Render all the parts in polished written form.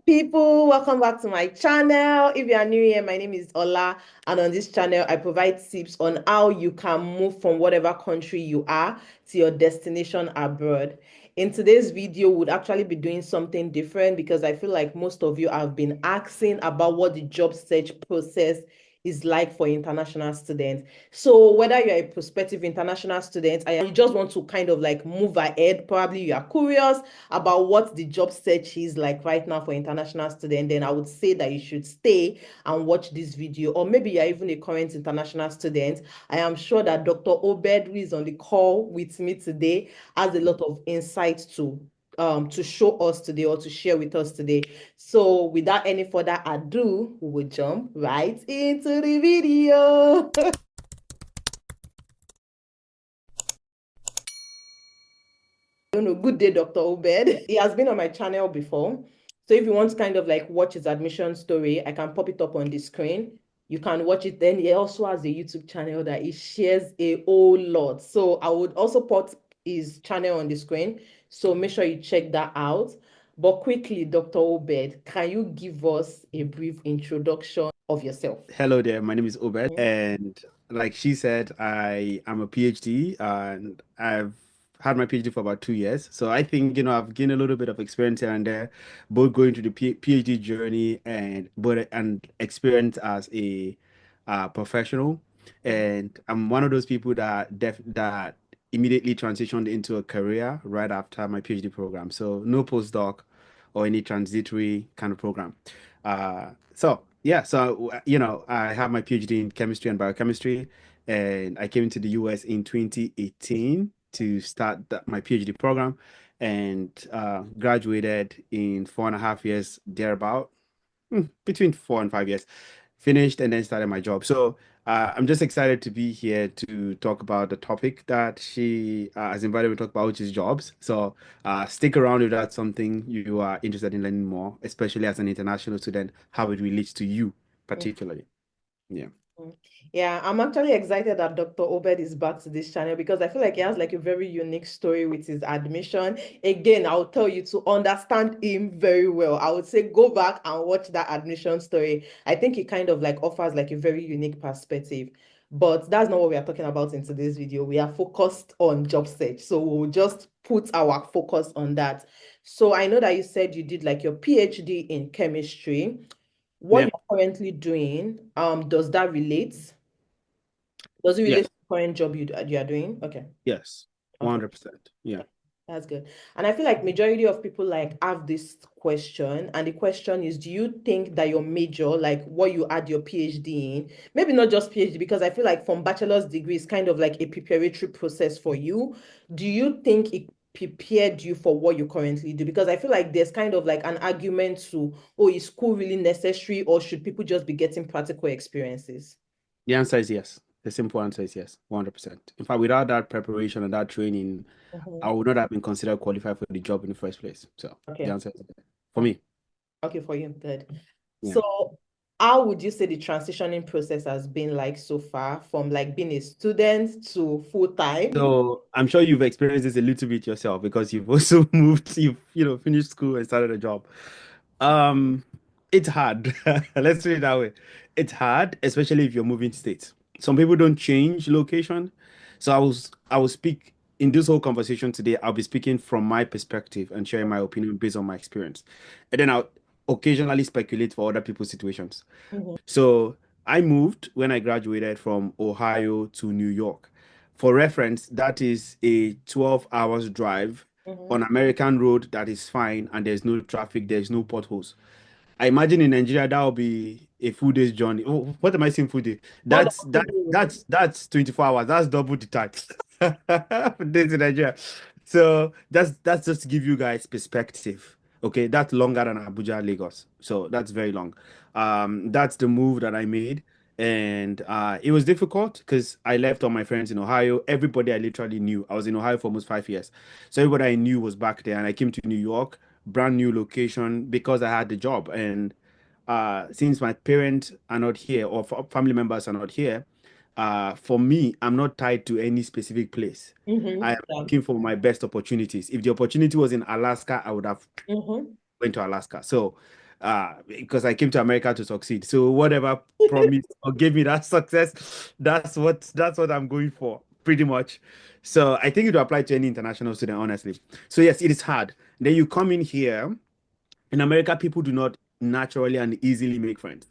People, welcome back to my channel. If you are new here, my name is Ola, and on this channel, I provide tips on how you can move from whatever country you are to your destination abroad. In today's video, we'll actually be doing something different because I feel like most of you have been asking about what the job search process is like for international students. So whether you're a prospective international student and you just want to kind of like move ahead, probably you are curious about what the job search is like right now for international students, then I would say that you should stay and watch this video. Or maybe you're even a current international student. I am sure that Dr. Obed, who is on the call with me today, has a lot of insights to show us today or to share with us today. So without any further ado, we will jump right into the video. Don't know. Good day, Dr. Obed. He has been on my channel before. So if you want to kind of like watch his admission story, I can pop it up on the screen. You can watch it. Then he also has a YouTube channel that he shares a whole lot. So I would also put his channel on the screen. So make sure you check that out. But quickly, Dr. Obed, can you give us a brief introduction of yourself? Hello there, my name is Obed, and like she said, I am a PhD and I've had my PhD for about 2 years. So I think, I've gained a little bit of experience here and there, both going through the PhD journey and experience as a professional. And I'm one of those people that immediately transitioned into a career right after my PhD program. So no postdoc or any transitory kind of program. I have my PhD in chemistry and biochemistry, and I came to the US in 2018 to start my PhD program, and graduated in 4.5 years thereabout, between 4 and 5 years, finished and then started my job. So I'm just excited to be here to talk about the topic that she has invited me to talk about, which is jobs. So stick around if that's something you are interested in learning more, especially as an international student, how it relates to you particularly. Yeah. Mm. Yeah, I'm actually excited that Dr. Obed is back to this channel because I feel like he has like a very unique story with his admission. Again, I'll tell you to understand him very well. I would say go back and watch that admission story. I think he kind of like offers like a very unique perspective. But that's not what we are talking about in today's video. We are focused on job search. So we'll just put our focus on that. So I know that you said you did like your PhD in chemistry. What Yeah. you're currently doing, does that relate? Does it relate Yes. to the current job you are doing? Okay. Yes. Okay. 100%. Yeah. That's good. And I feel like majority of people like have this question, and the question is, do you think that your major, like what you had your PhD in, maybe not just PhD, because I feel like from bachelor's degree is kind of like a preparatory process for you. Do you think it prepared you for what you currently do? Because I feel like there's kind of like an argument to, oh, is school really necessary, or should people just be getting practical experiences? The answer is yes. The simple answer is yes, 100%. In fact, without that preparation and that training, I Mhm. would not have been considered qualified for the job in the first place. So the Okay. answer is yes. For me. Okay, for you, good. Yeah. So, how would you say the transitioning process has been like so far from like being a student to full time? So I'm sure you've experienced this a little bit yourself because you've also moved, finished school and started a job. Um, it's hard. Let's say it that way. It's hard, especially if you're moving states. Some people don't change location. So I will speak in this whole conversation today. I'll be speaking from my perspective and sharing my opinion based on my experience. And then I'll occasionally speculate for other people's situations. Mhm, So I moved when I graduated from Ohio to New York. For reference, that is a 12 hours drive mhm. on American road that is fine and there's no traffic, there's no potholes. I imagine in Nigeria that will be a full day's journey. Oh, what am I saying full day? More That's than that two that's 24 hours. That's double the time. For days in Nigeria. So that's just to give you guys perspective. Okay, that's longer than Abuja, Lagos. So that's very long. That's the move that I made. And it was difficult because I left all my friends in Ohio. Everybody I literally knew. I was in Ohio for almost 5 years. So everybody I knew was back there. And I came to New York, brand new location because I had the job. And since my parents are not here or family members are not here, for me, I'm not tied to any specific place. I am Yeah. looking for my best opportunities. If the opportunity was in Alaska, I would have Mhm. went to Alaska. So because I came to America to succeed. So whatever promised or gave me that success, that's what I'm going for, pretty much. So I think it will apply to any international student, honestly. So yes, it is hard. Then you come in here. In America, people do not naturally and easily make friends.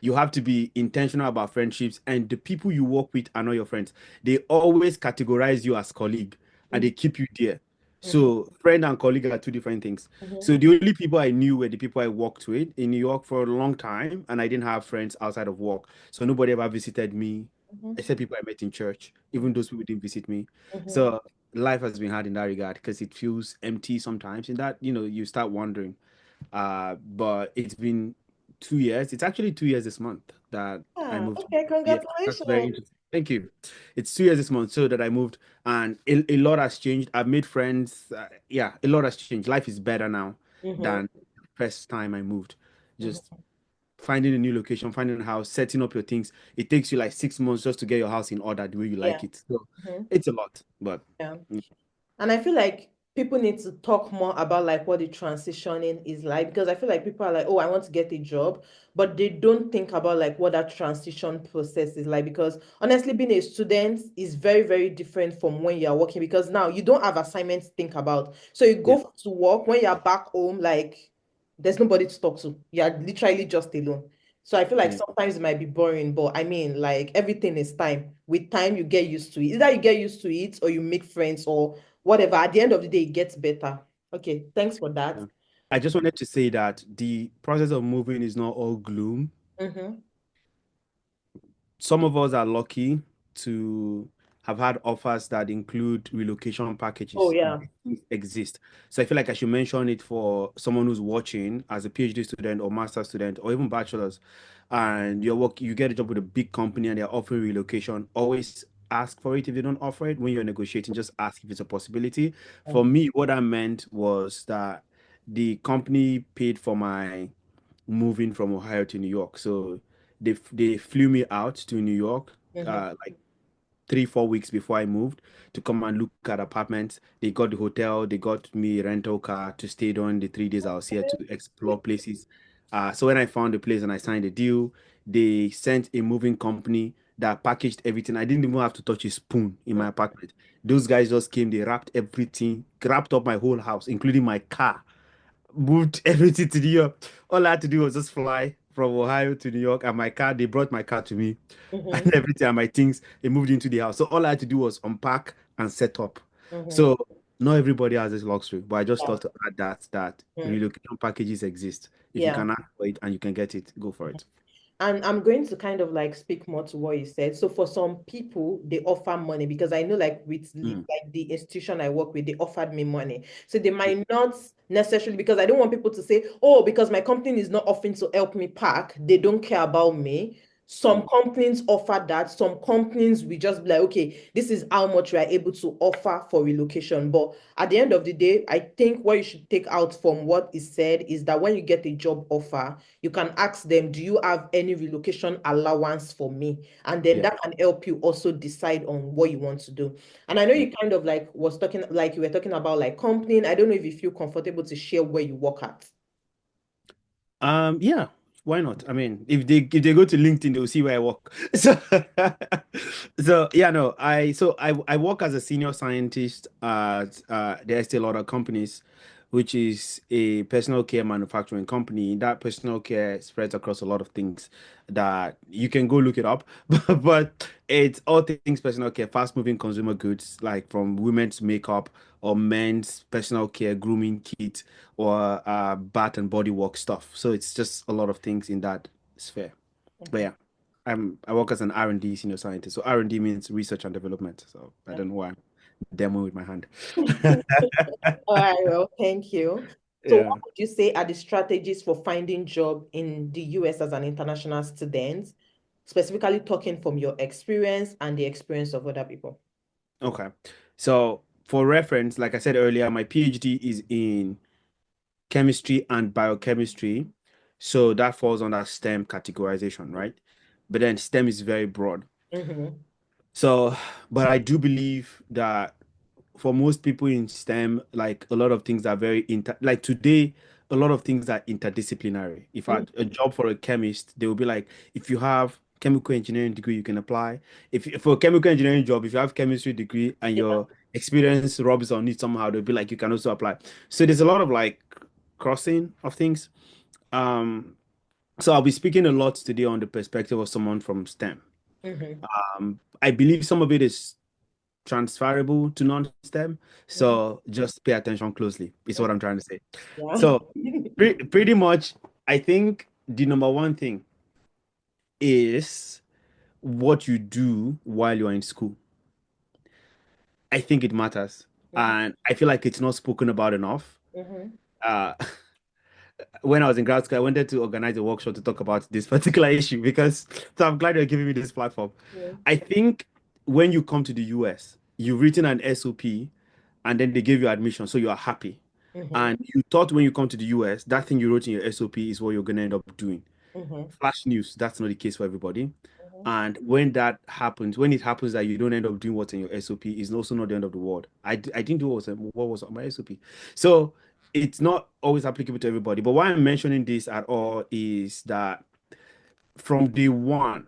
You have to be intentional about friendships, and the people you work with are not your friends. They always categorize you as colleague and they keep you there. Mhm, So friend and colleague are two different things. mhm, So the only people I knew were the people I worked with in New York for a long time, and I didn't have friends outside of work. So nobody ever visited me, mhm, except people I met in church. mhm, Even those people didn't visit me. mhm. So life has been hard in that regard because it feels empty sometimes. In that, you start wondering. But it's been 2 years. It's actually 2 years this month that I Ah, moved. okay, Yeah, that's very congratulations. interesting. Thank you. It's 2 years this month, so that I moved, and a lot has changed. I've made friends. Yeah, a lot has changed. Life is better now Mhm, than the first time I moved. Just mhm. finding a new location, finding a house, setting up your things. It takes you like 6 months just to get your house in order the way you Yeah. like it. So Mhm. it's a lot, but Yeah. And I feel like people need to talk more about like what the transitioning is like because I feel like people are like, oh, I want to get a job, but they don't think about like what that transition process is like because honestly, being a student is very, very different from when you're working because now you don't have assignments to think about. So you yeah. go to work when you're back home, like there's nobody to talk to. You're literally just alone. So I feel like Yeah. sometimes it might be boring, but I mean, like everything is time. With time, you get used to it. Either you get used to it or you make friends or whatever. At the end of the day, it gets better. Okay, thanks for that. Yeah. I just wanted to say that the process of moving is not all gloom. Mm-hmm. Some of us are lucky to have had offers that include relocation Oh packages. yeah. These exist. So I feel like I should mention it for someone who's watching as a PhD student or master student or even bachelor's, and you get a job with a big company and they're offering relocation. Always ask for it. If they don't offer it when you're negotiating, just ask if it's a possibility. For Mm, me, what that meant was that the company paid for my moving from Ohio to New York. So they flew me out to New York mhm, like 3 4 weeks before I moved to come and look at apartments. They got the hotel, they got me a rental car to stay during the 3 days I was here to explore places. So when I found the place and I signed the deal, they sent a moving company that packaged everything. I didn't even have to touch a spoon in my apartment. Those guys just came, they wrapped everything, wrapped up my whole house, including my car, moved everything to New York. All I had to do was just fly from Ohio to New York, and my car, they brought my car to me mhm, and everything, and my things, they moved into the house. So all I had to do was unpack and set up. mhm. So not everybody has this luxury, but I just Yeah. thought to add that Mm, relocation packages exist. If you yeah. can ask for it and you can get it, go for it. And I'm going to kind of like speak more to what you said. So for some people, they offer money because I know like with Mm. like the institution I work with, they offered me money. So they might not necessarily because I don't want people to say, oh, because my company is not offering to help me pack, they don't care about me. Some Mm. companies offer that. Some companies we just be like, okay, this is how much we are able to offer for relocation. But at the end of the day, I think what you should take out from what is said is that when you get a job offer, you can ask them, do you have any relocation allowance for me? And then Yeah. that can help you also decide on what you want to do. And I know Yeah. you kind of like was talking, like you were talking about like company. I don't know if you feel comfortable to share where you work at. Yeah, why not? I mean, if they go to LinkedIn, they'll see where I work. So, so yeah, no, I work as a senior scientist at the Estee Lauder companies, which is a personal care manufacturing company. That personal care spreads across a lot of things that you can go look it up, but it's all things personal care, fast moving consumer goods, like from women's makeup or men's personal care, grooming kit or bath and body work stuff. So it's just a lot of things in that sphere. But Okay. yeah, I work as an R&D senior scientist. So R&D means research and development. So I don't know why I'm demoing with my hand. All right, well, thank you. So, what Yeah. would you say are the strategies for finding job in the US as an international student, specifically talking from your experience and the experience of other people? Okay. So for reference, like I said earlier, my PhD is in chemistry and biochemistry. So that falls under STEM categorization, right? But then STEM is very broad. Mm-hmm. So, but I do believe that for most people in STEM, like a lot of things are very like today, a lot of things are interdisciplinary. If I had a Mm-hmm. job for a chemist, they will be like, if you have chemical engineering degree, you can apply. If for a chemical engineering job, if you have chemistry degree and Yeah. your experience rubs on it somehow, they'll be like, you can also apply. So there's a lot of like crossing of things. Um, so I'll be speaking a lot today on the perspective of someone from STEM. Mm-hmm. I believe some of it is transferable to non-STEM. Mm-hmm. So just pay attention closely, is what I'm trying to say. Yeah. So pretty much, I think the number one thing is what you do while you're in school. I think it matters. Mm-hmm. And I feel like it's not spoken about enough. Mm-hmm. Uh, when I was in grad school, I wanted to organize a workshop to talk about this particular issue because, so I'm glad you're giving me this platform. Yeah. I think when you come to the US, you've written an SOP and then they give you admission, so you are happy. Mm-hmm. And you thought when you come to the US, that thing you wrote in your SOP is what you're going to end up doing. Mm-hmm. Flash news, that's not the case for everybody. Mm-hmm. And when that happens, when it happens that you don't end up doing what's in your SOP, is also not the end of the world. I didn't do what was on my SOP. So it's not always applicable to everybody. But why I'm mentioning this at all is that from day one,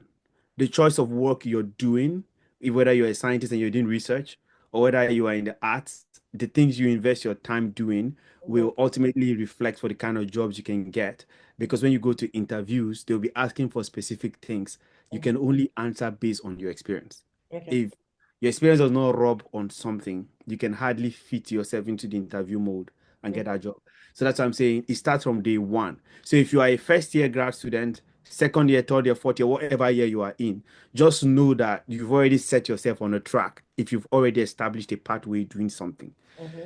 the choice of work you're doing, whether you're a scientist and you're doing research, or whether you are in the arts, the things you invest your time doing Mm-hmm. will ultimately reflect for the kind of jobs you can get. Because when you go to interviews, they'll be asking for specific things. You Mm-hmm. can only answer based on your experience. Okay. If your experience does not rub on something, you can hardly fit yourself into the interview mode and get Mm-hmm. that job. So that's what I'm saying. It starts from day one. So if you are a first year grad student, second year, third year, fourth year, whatever year you are in, just know that you've already set yourself on a track if you've already established a pathway doing something. Mm-hmm.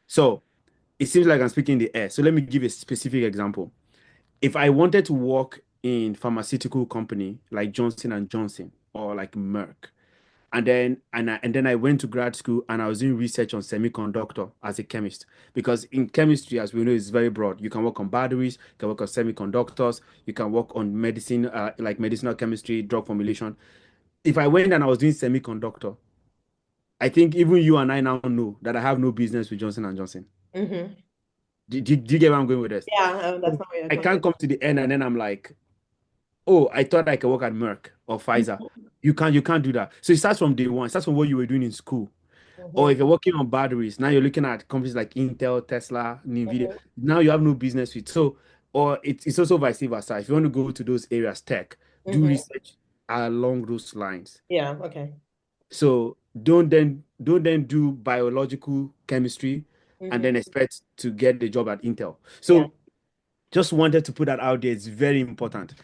So it seems like I'm speaking in the air. So let me give a specific example. If I wanted to work in pharmaceutical company like Johnson and Johnson or like Merck, and then I went to grad school and I was doing research on semiconductor as a chemist because in chemistry, as we know, is very broad. You can work on batteries, you can work on semiconductors, you can work on medicine, like medicinal chemistry, drug formulation. If I went and I was doing semiconductor, I think even you and I now know that I have no business with Johnson and Johnson. Mm-hmm. Do you get where I'm going with this? Yeah, that's So not where you're I coming. can't come to the end and then I'm like, oh, I thought I could work at Merck or Pfizer. You can't do that. So it starts from day one. It starts from what you were doing in school. Or Mm-hmm. if you're working on batteries, now you're looking at companies like Intel, Tesla, Nvidia. Mm-hmm. Now you have no business with. So, or it's also vice versa. If you want to go to those areas, tech, do Mm-hmm. research along those lines. Yeah, okay. So don't then do biological chemistry and Mm-hmm. then expect to get the job at Intel. Yeah. So just wanted to put that out there. It's very important.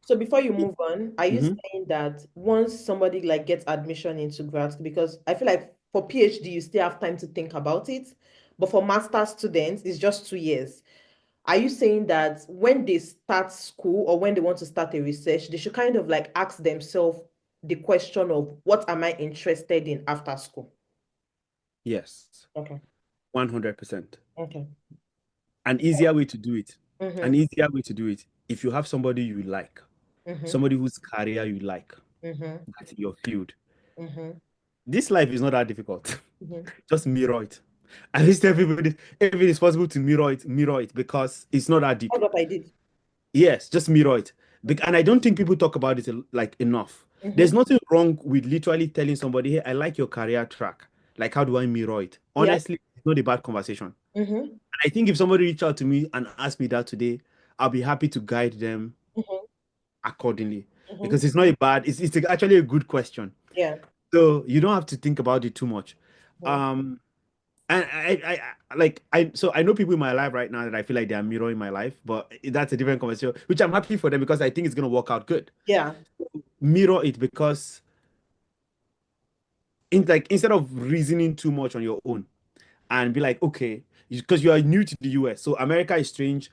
So before you move on, are you Mhm. saying that once somebody like gets admission into grad school, because I feel like for PhD you still have time to think about it, but for master students it's just 2 years. Are you saying that when they start school or when they want to start a research, they should kind of like ask themselves the question of what am I interested in after school? Yes, Okay. 100%. Okay. An easier way to do it. An Mm-hmm. easier way to do it. If you have somebody you like, Mm-hmm. somebody whose career you like, Mm-hmm. that's your field. Mm-hmm. This life is not that difficult. Mm-hmm. Just mirror it. At least everybody, if it is possible to mirror it because it's not that deep. That's what I did. Yes, just mirror it. And I don't think people talk about it like enough. There's Mm-hmm. nothing wrong with literally telling somebody, hey, I like your career track. Like, how do I mirror it? Yeah. Honestly, it's not a bad conversation. Mm-hmm. I think if somebody reached out to me and asked me that today, I'll be happy to guide them Mm-hmm. accordingly Mm-hmm. because it's not a bad, it's actually a good question. Yeah. So you don't have to think about it too much. Mm-hmm. Um, and so I know people in my life right now that I feel like they are mirroring my life, but that's a different conversation, which I'm happy for them because I think it's gonna work out good. Yeah. Mirror it because instead of reasoning too much on your own and be like, okay, because you are new to the US, so America is strange.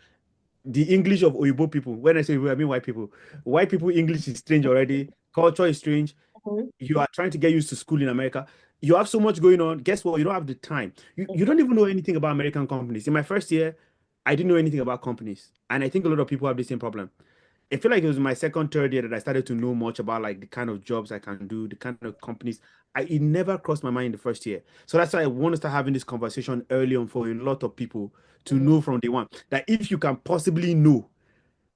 The English of Oyibo people, when I say Oyibo, I mean white people. White people English is strange already. Culture is strange. Mm-hmm. You are trying to get used to school in America. You have so much going on. Guess what? You don't have the time. You don't even know anything about American companies. In my first year, I didn't know anything about companies. And I think a lot of people have the same problem. I feel like it was my second, third year that I started to know much about like the kind of jobs I can do, the kind of companies. It never crossed my mind in the first year. So that's why I want to start having this conversation early on for a lot of people to Mhm. know from day one that if you can possibly know,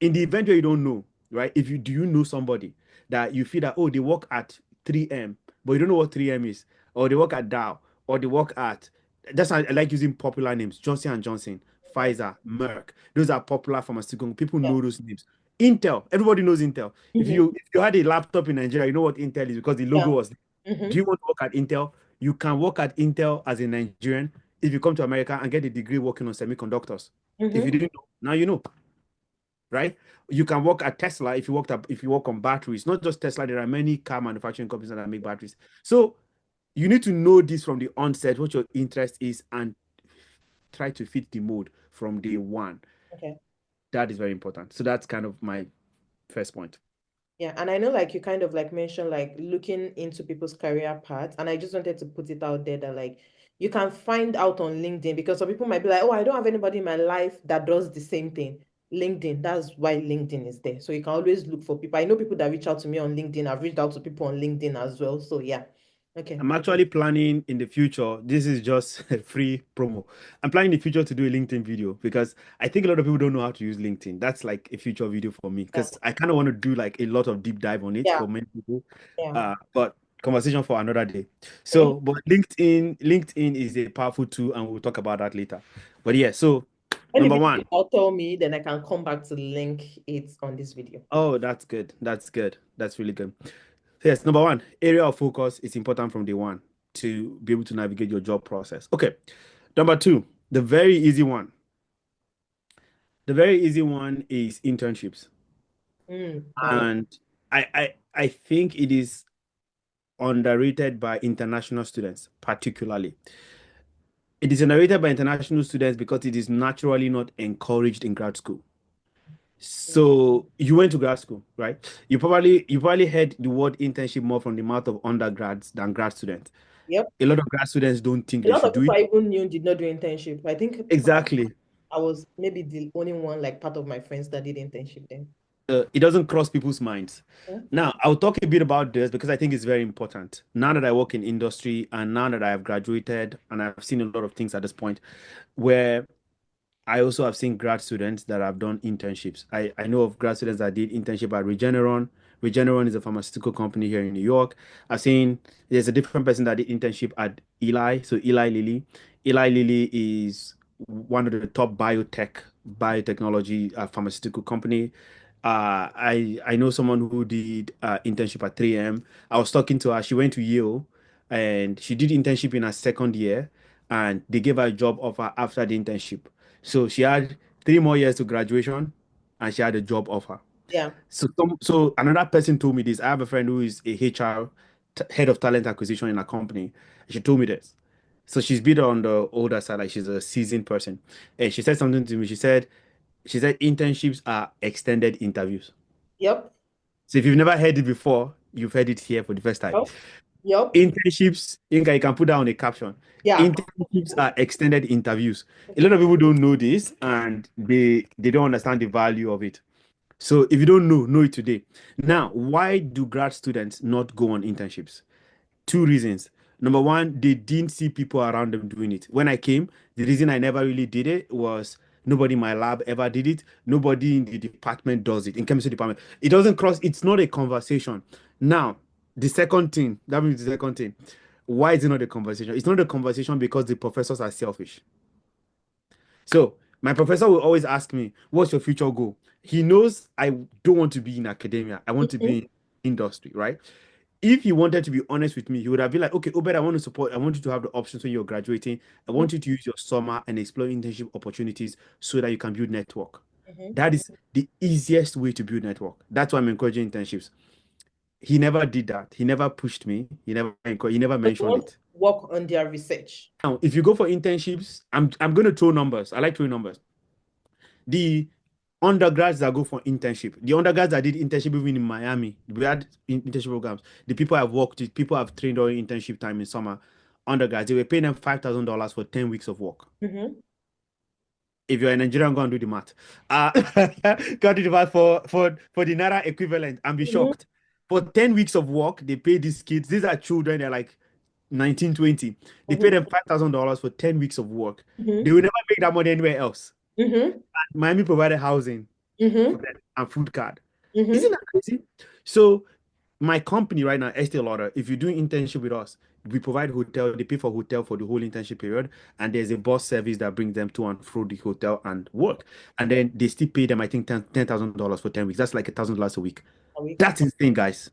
in the event where you don't know, right? If you do you know somebody that you feel that oh they work at 3M, but you don't know what 3M is, or they work at Dow, or they work at that's why I like using popular names: Johnson and Johnson, Mhm. Pfizer, Merck. Those are popular pharmaceutical. People Yeah. know those names. Intel, everybody knows Intel. If Mhm. you had a laptop in Nigeria, you know what Intel is because the logo Yeah. was. Do Mhm. you want to work at Intel? You can work at Intel as a Nigerian if you come to America and get a degree working on semiconductors. If you Mhm. didn't know, now you know, right? You can work at Tesla if you work on batteries. Not just Tesla, there are many car manufacturing companies that make batteries. So you need to know this from the onset, what your interest is, and try to fit the mode from day one. Okay. That is very important. So that's kind of my first point. Yeah, and I know like you kind of like mentioned like looking into people's career paths, and I just wanted to put it out there that like you can find out on LinkedIn because some people might be like, oh, I don't have anybody in my life that does the same thing. LinkedIn, that's why LinkedIn is there. So you can always look for people. I know people that reach out to me on LinkedIn. I've reached out to people on LinkedIn as well. So yeah. Okay. I'm actually planning in the future. This is just a free promo. I'm planning in the future to do a LinkedIn video because I think a lot of people don't know how to use LinkedIn. That's like a future video for me Yeah. because I kind of want to do like a lot of deep dive on it Yeah. for many people. Yeah. But conversation for another day. Okay. So, but LinkedIn is a powerful tool, and we'll talk about that later. But yeah, so When the number video one. is out, tell me, then I can come back to link it on this video. Oh, that's good. That's good. That's really good. Yes, number one, area of focus is important from day one to be able to navigate your job process. Okay. Number two, the very easy one. The very easy one is internships. Valid. And I think it is underrated by international students, particularly. It is underrated by international students because it is naturally not encouraged in grad school. So you went to grad school, right? You probably heard the word internship more from the mouth of undergrads than grad students. Yep. A lot of grad students don't think A they lot should of do people it. I even knew did not do internship. I think Exactly. I was maybe the only one, like part of my friends that did internship then. It doesn't cross people's minds. Yeah. Now, I'll talk a bit about this because I think it's very important. Now that I work in industry and now that I have graduated and I've seen a lot of things at this point, where I also have seen grad students that have done internships. I know of grad students that did internship at Regeneron. Regeneron is a pharmaceutical company here in New York. I've seen there's a different person that did internship at Eli. So Eli Lilly. Eli Lilly is one of the top biotechnology pharmaceutical company. I know someone who did internship at 3M. I was talking to her. She went to Yale and she did internship in her second year and they gave her a job offer after the internship. So she had 3 more years to graduation and she had a job offer. Yeah. So another person told me this. I have a friend who is a HR head of talent acquisition in a company. She told me this. So she's been on the older side, like she's a seasoned person. And she said something to me. She said internships are extended interviews. Yep. So if you've never heard it before, you've heard it here for the first time. Yep. Yep. Internships, Inka, you can put that on a caption. Yeah. Internships are extended interviews. A lot of people don't know this and they don't understand the value of it. So if you don't know it today. Now, why do grad students not go on internships? Two reasons. Number one, they didn't see people around them doing it. When I came, the reason I never really did it was nobody in my lab ever did it. Nobody in the department does it, in chemistry department. It doesn't cross, it's not a conversation. Now, the second thing, that means the second thing. Why is it not a conversation? It's not a conversation because the professors are selfish. So my professor will always ask me, what's your future goal? He knows I don't want to be in academia. I want to be Mhm. in industry, right? If he wanted to be honest with me, he would have been like, okay, Obed, I want you to have the options when you're graduating. I Mhm. want you to use your summer and explore internship opportunities so that you can build network. Mhm. That is the easiest way to build network. That's why I'm encouraging internships. He never did that. He never pushed me. He never But you mentioned want to it. work on their research. Now, if you go for internships, I'm going to throw numbers. I like throwing numbers. The undergrads that go for internship, the undergrads that did internship even in Miami, we had internship programs. The people I've worked with, people I've trained during internship time in summer, undergrads, they were paying them $5,000 for 10 weeks of work. Mhm. If you're a Nigerian, go and do the math. Go and do the math for the Naira equivalent and be Mm-hmm. shocked. For 10 weeks of work, they pay these kids. These are children, they're like 19, 20. They pay them $5,000 for 10 weeks of work. They Mm-hmm. will never make that money anywhere else. Mm-hmm. Miami provided housing for Mm-hmm. them and food card. Isn't Mm-hmm. that crazy? So my company right now, Estee Lauder, if you're doing internship with us, we provide hotel, they pay for hotel for the whole internship period, and there's a bus service that brings them to and fro the hotel and work. And then they still pay them, I think, $10,000 for 10 weeks. That's like $1,000 a week. A week. That's insane, guys.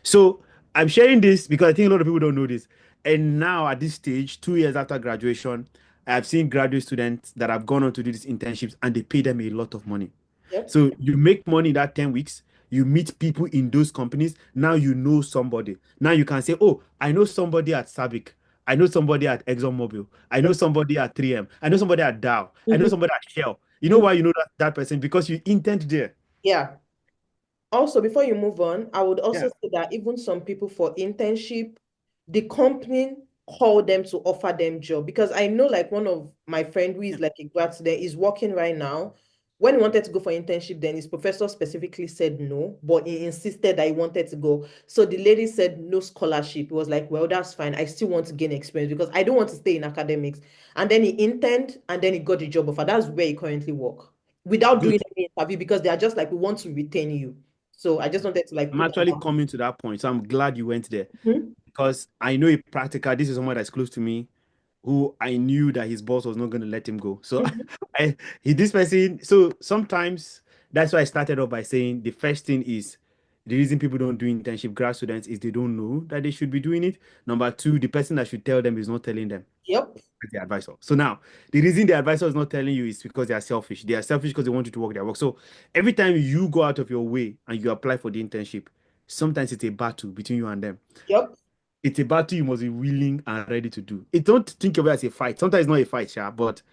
So I'm sharing this because I think a lot of people don't know this. And now at this stage, 2 years after graduation, I've seen graduate students that have gone on to do these internships and they pay them a lot of money. Yep. So you make money that 10 weeks, you meet people in those companies. Now you know somebody. Now you can say, oh, I know somebody at Sabic. I know somebody at ExxonMobil. I know somebody at 3M. I know somebody at Dow. I know Mm-hmm. somebody at Shell. You know why you know that person? Because you interned there. Yeah. Also, before you move on, I would Yeah. also say that even some people for internship, the company call them to offer them job because I know like one of my friend who is like a grad student is working right now. When he wanted to go for internship, then his professor specifically said no, but he insisted that he wanted to go. So the lady said no scholarship. He was like, well, that's fine. I still want to gain experience because I don't want to stay in academics. And then he interned and then he got the job offer. That's where he currently work without doing Good. any interview because they are just like, we want to retain you. So I just wanted to like I'm put that actually out. coming to that point. So I'm glad you went there Mhm. because I know a practical. This is someone that's close to me who I knew that his boss was not going to let him go. So Mhm. this person, so sometimes that's why I started off by saying the first thing is the reason people don't do internship, grad students, is they don't know that they should be doing it. Number two, the person that should tell them is not telling them. Yep. As the advisor. So now, the reason the advisor is not telling you is because they are selfish. They are selfish because they want you to work their work. So every time you go out of your way and you apply for the internship, sometimes it's a battle between you and them. Yep. It's a battle you must be willing and ready to do. It don't think of it as a fight. Sometimes it's not a fight, sha, but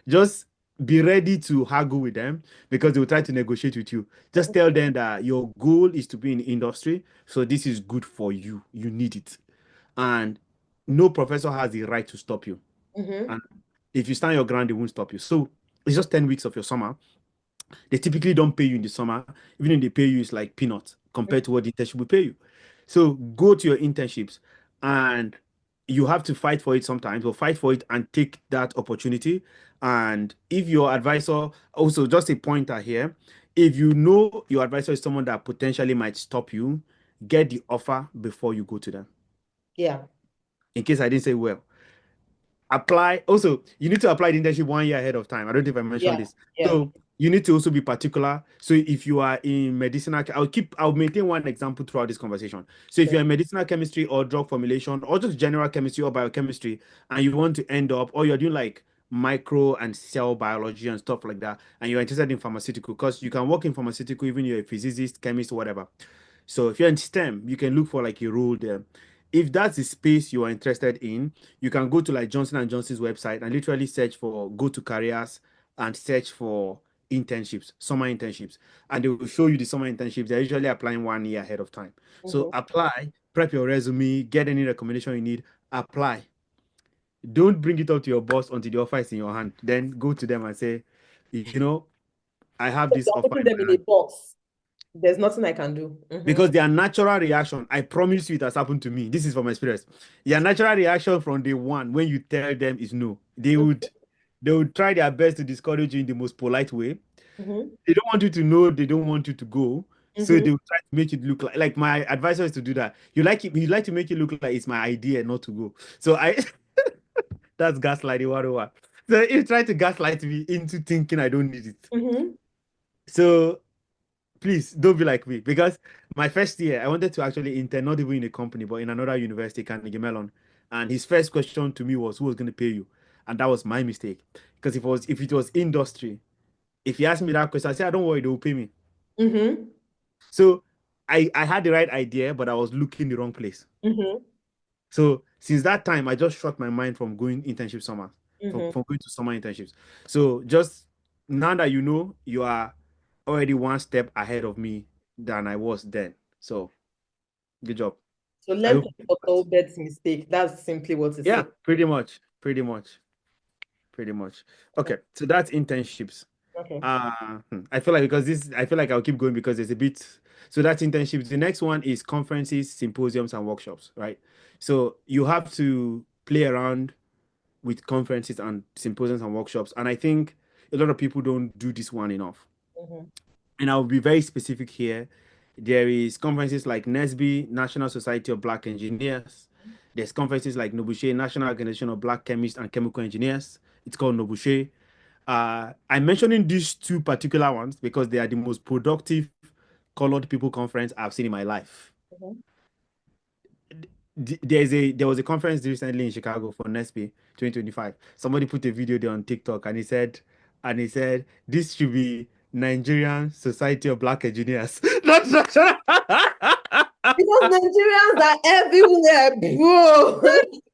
just be ready to haggle with them because they will try to negotiate with you. Just tell them that your goal is to be in the industry, so this is good for you. You need it, and no professor has the right to stop you. Mm-hmm. And if you stand your ground, they won't stop you. So it's just 10 weeks of your summer. They typically don't pay you in the summer. Even if they pay you, it's like peanuts compared to what the internship will pay you. So go to your internships and you have to fight for it sometimes, or fight for it and take that opportunity. And if your advisor, also just a pointer here, if you know your advisor is someone that potentially might stop you, get the offer before you go to them. Yeah. In case I didn't say well, apply. Also, you need to apply the internship 1 year ahead of time. I don't think I mentioned Yeah. this. Yeah. So you need to also be particular. So if you are in medicinal, I'll maintain one example throughout this conversation. So if Yeah. you're in medicinal chemistry or drug formulation or just general chemistry or biochemistry, and you want to end up, or you're doing like micro and cell biology and stuff like that, and you're interested in pharmaceutical, because you can work in pharmaceutical even you're a physicist, chemist, or whatever. So if you're in STEM, you can look for like a role there. If that's the space you are interested in, you can go to like Johnson and Johnson's website and literally search for go to careers and search for internships, summer internships, and they will show you the summer internships. They're usually applying 1 year ahead of time. So Mm-hmm. apply, prep your resume, get any recommendation you need, apply. Don't bring it up to your boss until the offer is in your hand. Then go to them and say, I have this You're offer putting in them my in a hand. box. There's nothing I can do. Mm-hmm. Because their natural reaction, I promise you it has happened to me. This is from experience. Their natural reaction from day one when you tell them is no. They would try their best to discourage you in the most polite way. Mm-hmm. They don't want you to know, they don't want you to go. So Mm-hmm. they will try to make it look like my advisor is to do that. You like to make it look like it's my idea not to go. So I that's gaslighting 101. So he tried to gaslight me into thinking I don't need it. Mm-hmm. So please don't be like me because my first year I wanted to actually intern not even in a company but in another university, Carnegie Mellon. And his first question to me was, "Who was going to pay you?" And that was my mistake because if it was industry, if he asked me that question, I said, "Don't worry, they will pay me." Mm-hmm. So I had the right idea, but I was looking the wrong place. Mm-hmm. So since that time, I just shut my mind from going internship summer, Mm-hmm. from going to summer internships. So just now that you know, you are already one step ahead of me than I was then. So good job. So I learn hope. from Dr. Obed's mistake. That's simply what it Yeah, said. pretty much. Pretty much. pretty much. Okay, so that's internships. Okay. I feel like because this, I feel like I'll keep going because there's a bit. So that's internships. The next one is conferences, symposiums, and workshops, right? So you have to play around with conferences and symposiums and workshops, and I think a lot of people don't do this one enough. Mm-hmm. And I'll be very specific here. There is conferences like NSB, National Society of Black Engineers. There's conferences like Nobushe, National Organization of Black Chemists and Chemical Engineers. It's called Nobushe. I'm mentioning these two particular ones because they are the most productive colored people conference I've seen in my life. Mm-hmm. There was a conference recently in Chicago for NESP 2025. Somebody put a video there on TikTok and he said this should be Nigerian Society of Black Engineers. Not national. Because Nigerians are everywhere, bro.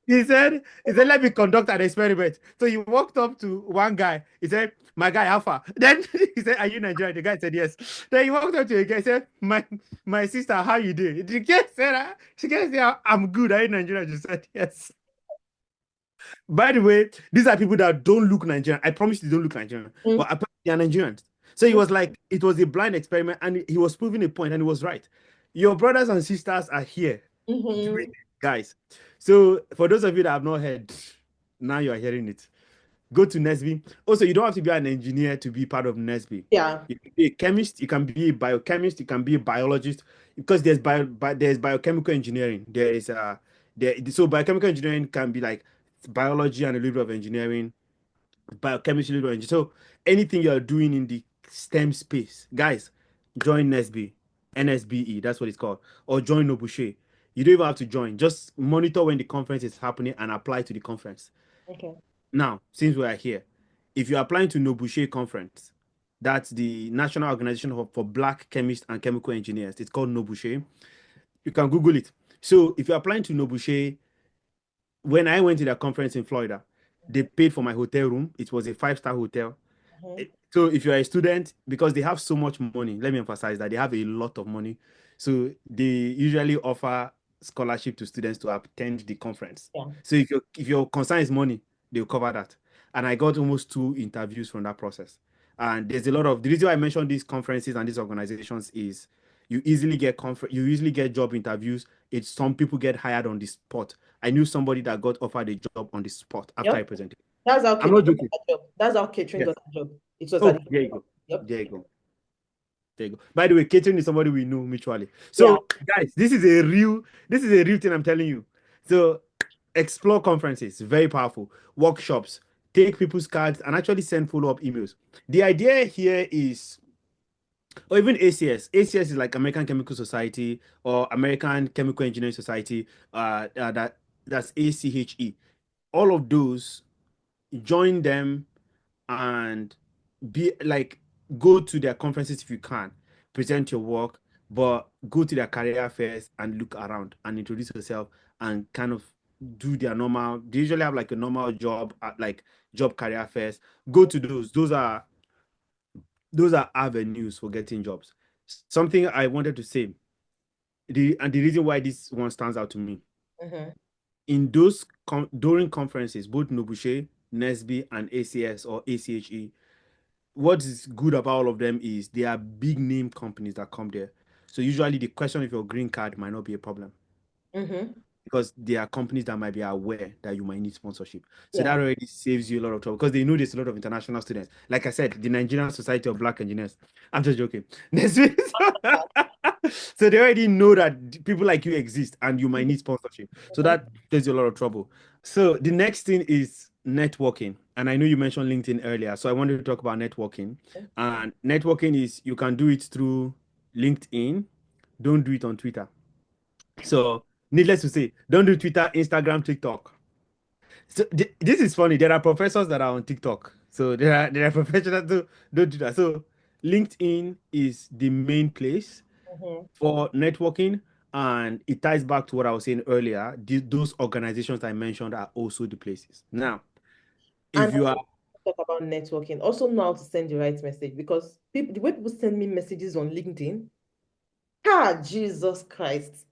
He said, let me conduct an experiment. So he walked up to one guy. He said, my guy, Alpha. Then he said, are you Nigerian? The guy said, yes. Then he walked up to a guy. He said, my sister, how you doing? She said, I'm good. Are you Nigerian? She said, yes. By the way, these are people that don't look Nigerian. I promise they don't look Nigerian, but apparently they are Nigerians. So he was like, it was a blind experiment, and he was proving a point, and he was right. Your brothers and sisters are here doing Mm-hmm. it, guys. So for those of you that have not heard, now you are hearing it. Go to Nesby. Also, you don't have to be an engineer to be part of Nesby. Yeah. You can be a chemist, you can be a biochemist, you can be a biologist, because there's biochemical engineering. So biochemical engineering can be like biology and a little bit of engineering, biochemistry, a little bit of engineering. So anything you're doing in the STEM space, guys, join Nesby, NSBE, that's what it's called, or join Nobushe. You don't even have to join. Just monitor when the conference is happening and apply to the conference. Okay. Now, since we are here, if you're applying to Nobushe Conference, that's the National Organization for Black Chemists and Chemical Engineers. It's called Nobushe. You can Google it. So if you're applying to Nobushe, when I went to the conference in Florida, they paid for my hotel room. It was a five-star hotel. Mm-hmm. So if you're a student, because they have so much money, let me emphasize that they have a lot of money. So they usually offer scholarship to students to attend the conference. Yeah. So if your concern is money, they'll cover that. And I got almost 2 interviews from that process. And there's a lot of the reason why I mentioned these conferences and these organizations is you usually get job interviews. It's some people get hired on the spot. I knew somebody that got offered a job on the spot after I Yep. presented. That's how I'm catering not got joking. a job. That's how catering Yes. got a job. It was at Oh, the there you go. Yep. There you go. There you go. By the way, catering is somebody we know mutually. Yeah. So, guys, this is a real thing I'm telling you. So, explore conferences, very powerful. Workshops, take people's cards and actually send follow-up emails. The idea here is, or even ACS. ACS is like American Chemical Society or American Chemical Engineering Society. That's ACHE. All of those, join them and be like, go to their conferences if you can, present your work, but go to their career fairs and look around and introduce yourself and kind of do their normal. They usually have like a normal job at like job career fairs. Go to those. Those are avenues for getting jobs. Something I wanted to say, the reason why this one stands out to me, Mm-hmm. in those during conferences, both Nobushe, NESB, and ACS or ACHE, what is good about all of them is they are big name companies that come there. So usually the question of your green card might not be a problem Mm-hmm. because there are companies that might be aware that you might need sponsorship. So that Yeah. already saves you a lot of trouble because they know there's a lot of international students. Like I said, the Nigerian Society of Black Engineers. I'm just joking. So they already know that people like you exist and you might need sponsorship. So Mm-hmm. that saves you a lot of trouble. So the next thing is networking. And I know you mentioned LinkedIn earlier. So I wanted to talk about networking. And networking is you can do it through LinkedIn. Don't do it on Twitter. So needless to say, don't do Twitter, Instagram, TikTok. So this is funny. There are professors that are on TikTok. So there are professionals that don't do that. So LinkedIn is the main place Mm-hmm. for networking, and it ties back to what I was saying earlier. Those organizations I mentioned are also the places. Now, And if you are, talk about networking. Also know how to send the right message because people, the way people send me messages on LinkedIn, ah, Jesus Christ.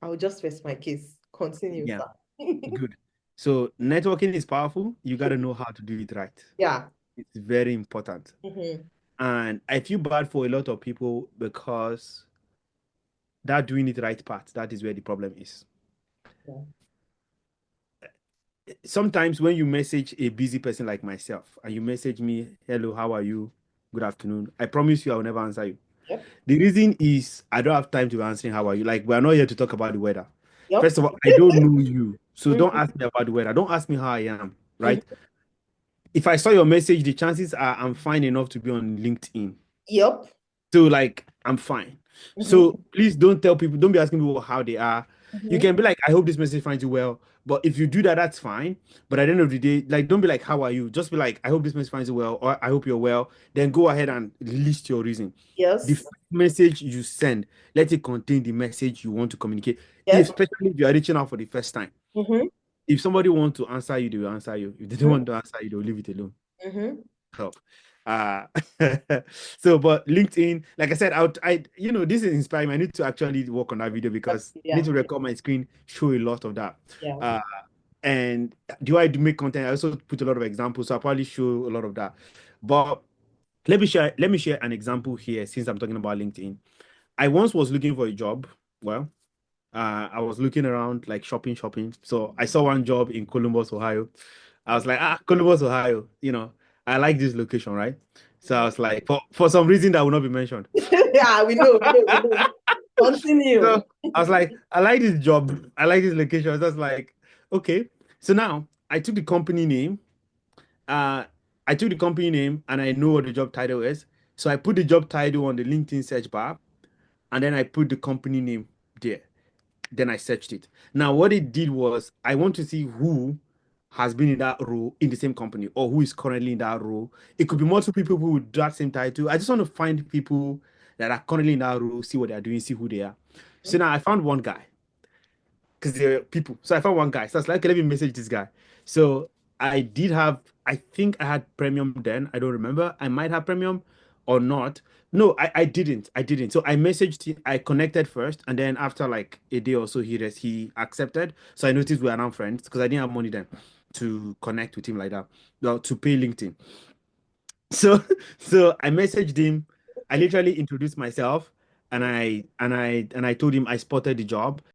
I will just rest my case. Continue, yeah, sir. good. So networking is powerful. You got to know how to do it right. Yeah. It's very important. Mm-hmm. And I feel bad for a lot of people because that doing it right part, that is where the problem is. Yeah. Sometimes when you message a busy person like myself and you message me, hello, how are you? Good afternoon. I promise you I will never answer you. Yep. The reason is I don't have time to be answering how are you. Like we're not here to talk about the weather. Yep. First of all, I don't know you. So don't Mm-hmm. ask me about the weather. Don't ask me how I am, right? Mm-hmm. If I saw your message, the chances are I'm fine enough to be on LinkedIn. Yep. So like I'm fine. Mm-hmm. So please don't tell people, don't be asking people how they are. You Mm-hmm. can be like, I hope this message finds you well. But if you do that, that's fine. But at the end of the day, like don't be like, how are you? Just be like, I hope this message finds you well, or I hope you're well. Then go ahead and list your reason. The Yes. first message you send, let it contain the message you want to communicate, Yes. especially if you are reaching out for the first time. Mm-hmm. If somebody wants to answer you, they will answer you. If they don't want to answer you, they'll leave it alone. Mm-hmm. Help. Uh so but LinkedIn, like I said, this is inspiring. I need to actually work on that video because I need Yeah. to record my screen, show a lot of that. Yeah. Uh and do I do make content? I also put a lot of examples, so I'll probably show a lot of that. But let me share an example here since I'm talking about LinkedIn. I once was looking for a job. Well, I was looking around like shopping. So I saw one job in Columbus, Ohio. I was like, Columbus, Ohio, I like this location, right? So I was like, for some reason that will not be mentioned. Yeah, we know, we know, we know. Continue. So I was like, I like this job. I like this location. I was just like, okay. So now I took the company name. Uh, I took the company name and I know what the job title is. So I put the job title on the LinkedIn search bar and then I put the company name there. Then I searched it. Now, what it did was I want to see who has been in that role in the same company or who is currently in that role. It could be multiple people who with that same title. I just want to find people that are currently in that role, see what they're doing, see who they are. So now I found one guy because they're people. So I found one guy. So I was like, okay, let me message this guy. So I think I had premium then. I don't remember. I might have premium or not. No, I didn't. I didn't. So I messaged him, I connected first, and then after like a day or so, he accepted. So I noticed we are now friends because I didn't have money then to connect with him like that. Well, to pay LinkedIn. So so I messaged him. I literally introduced myself and I told him I spotted the job